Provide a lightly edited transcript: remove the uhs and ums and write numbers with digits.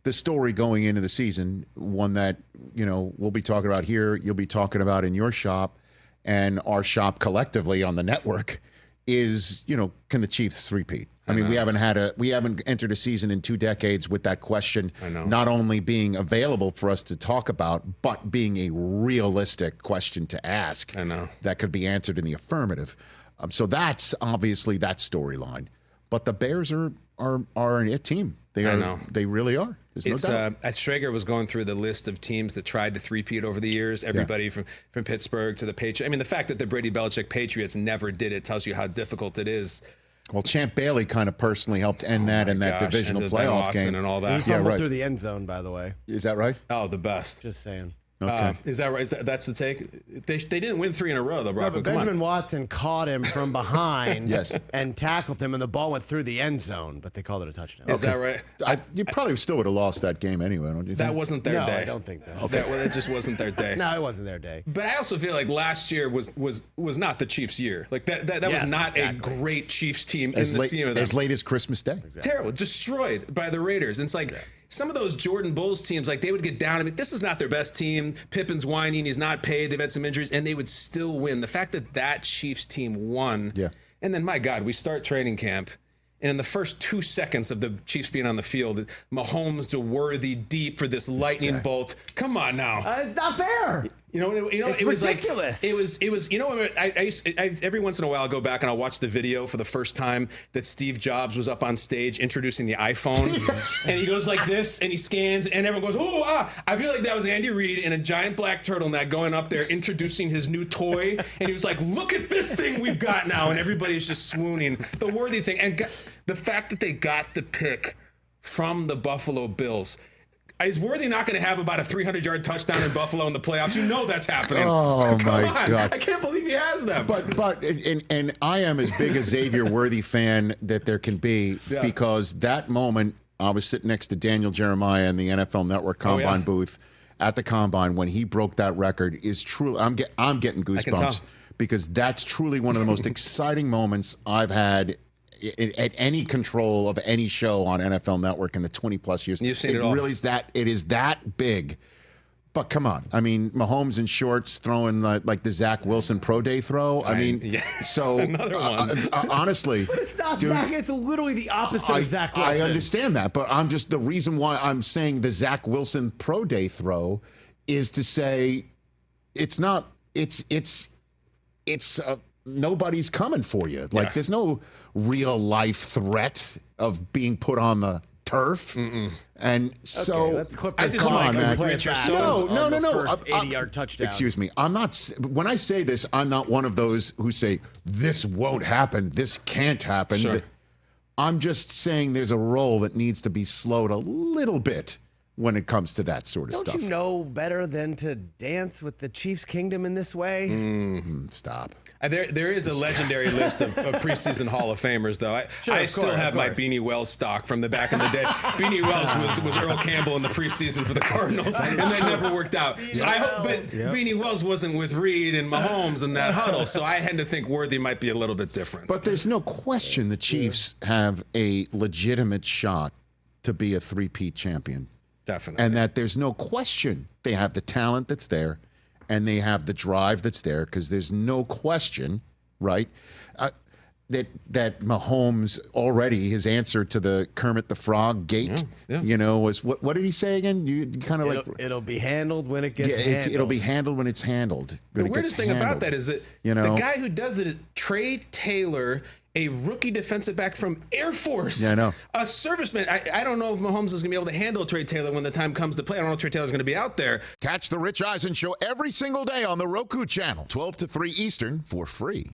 the story going into the season, one that, we'll be talking about here, you'll be talking about in your shop and our shop collectively on the network is, can the Chiefs three-peat? I mean, we haven't entered a season in 2 decades with that question not only being available for us to talk about, but being a realistic question to ask. That could be answered in the affirmative. So that's obviously that storyline. But the Bears are a team. They really are. There's no doubt. As Schrager was going through the list of teams that tried to three-peat over the years, everybody from Pittsburgh to the Patriots. I mean, the fact that the Brady Belichick Patriots never did it tells you how difficult it is. Well, Champ Bailey kind of personally helped end that in that divisional playoff game. And all that. He fumbled through the end zone, by the way. Is that right? Oh, the best. Just saying. Okay. Is that right? That's the take? They didn't win 3 in a row, though, Brock. No, but Benjamin Watson caught him from behind and tackled him, and the ball went through the end zone, but they called it a touchdown. Is that right? You probably still would have lost that game anyway, don't you think? That wasn't their day. I don't think that. Okay. It just wasn't their day. No, it wasn't their day. But I also feel like last year was not the Chiefs' year. Like that was not a great Chiefs team in the scheme of them. As late as Christmas Day. Exactly. Terrible. Destroyed by the Raiders. And it's like some of those Jordan Bulls teams, like they would get down. I mean, this is not their best team. Pippen's whining. He's not paid. They've had some injuries, and they would still win. The fact that Chiefs team won. Yeah. And then, my God, we start training camp. And in the first 2 seconds of the Chiefs being on the field, Mahomes to Worthy deep for this lightning bolt. Come on now. It's not fair. It was ridiculous. It was. I every once in a while I'll go back and I'll watch the video for the first time that Steve Jobs was up on stage introducing the iPhone, and he goes like this, and he scans, and everyone goes, "Oh, ah!" I feel like that was Andy Reid in a giant black turtleneck going up there introducing his new toy, and he was like, "Look at this thing we've got now," and everybody's just swooning. The Worthy thing, and the fact that they got the pick from the Buffalo Bills. Is Worthy not going to have about a 300-yard touchdown in Buffalo in the playoffs? You know that's happening. Oh, my God. I can't believe he has them. But I am as big a Xavier Worthy fan that there can be because that moment, I was sitting next to Daniel Jeremiah in the NFL Network Combine booth at the Combine when he broke that record is truly, I'm getting goosebumps because that's truly one of the most exciting moments I've had at any control of any show on NFL Network in the 20-plus years. You've seen it all. It is that big. But come on. I mean, Mahomes in shorts throwing like the Zach Wilson pro day throw. I mean, so another one. Honestly. But it's not Zach. It's literally the opposite of Zach Wilson. I understand that. But the reason why I'm saying the Zach Wilson pro day throw is to say it's nobody's coming for you. Like there's no real life threat of being put on the turf. And so let's clip this. Come on, man. No. First 80-yard touchdown. Excuse me. When I say this, I'm not one of those who say this won't happen. This can't happen. Sure. I'm just saying there's a roll that needs to be slowed a little bit when it comes to that sort of stuff. Don't you know better than to dance with the Chiefs' kingdom in this way? Stop. There is a legendary list of preseason Hall of Famers, though. I still have my Beanie Wells stock from the back in the day. Beanie Wells was Earl Campbell in the preseason for the Cardinals, and that never worked out. So I hope, but Beanie Wells wasn't with Reed and Mahomes in that huddle, so I had to think Worthy might be a little bit different. But there's no question the Chiefs have a legitimate shot to be a three-peat champion. Definitely. And that there's no question they have the talent that's there. And they have the drive that's there because there's no question, right, that Mahomes already, his answer to the Kermit the Frog gate, was what did he say again? You kind of like it'll be handled when it gets handled. It'll be handled when it's handled. The weirdest thing about that is that the guy who does it is Trey Taylor, a rookie defensive back from Air Force. Yeah, I know. A serviceman. I don't know if Mahomes is going to be able to handle Trey Taylor when the time comes to play. I don't know if Trey Taylor's going to be out there. Catch the Rich Eisen Show every single day on the Roku channel, 12 to 3 Eastern, for free.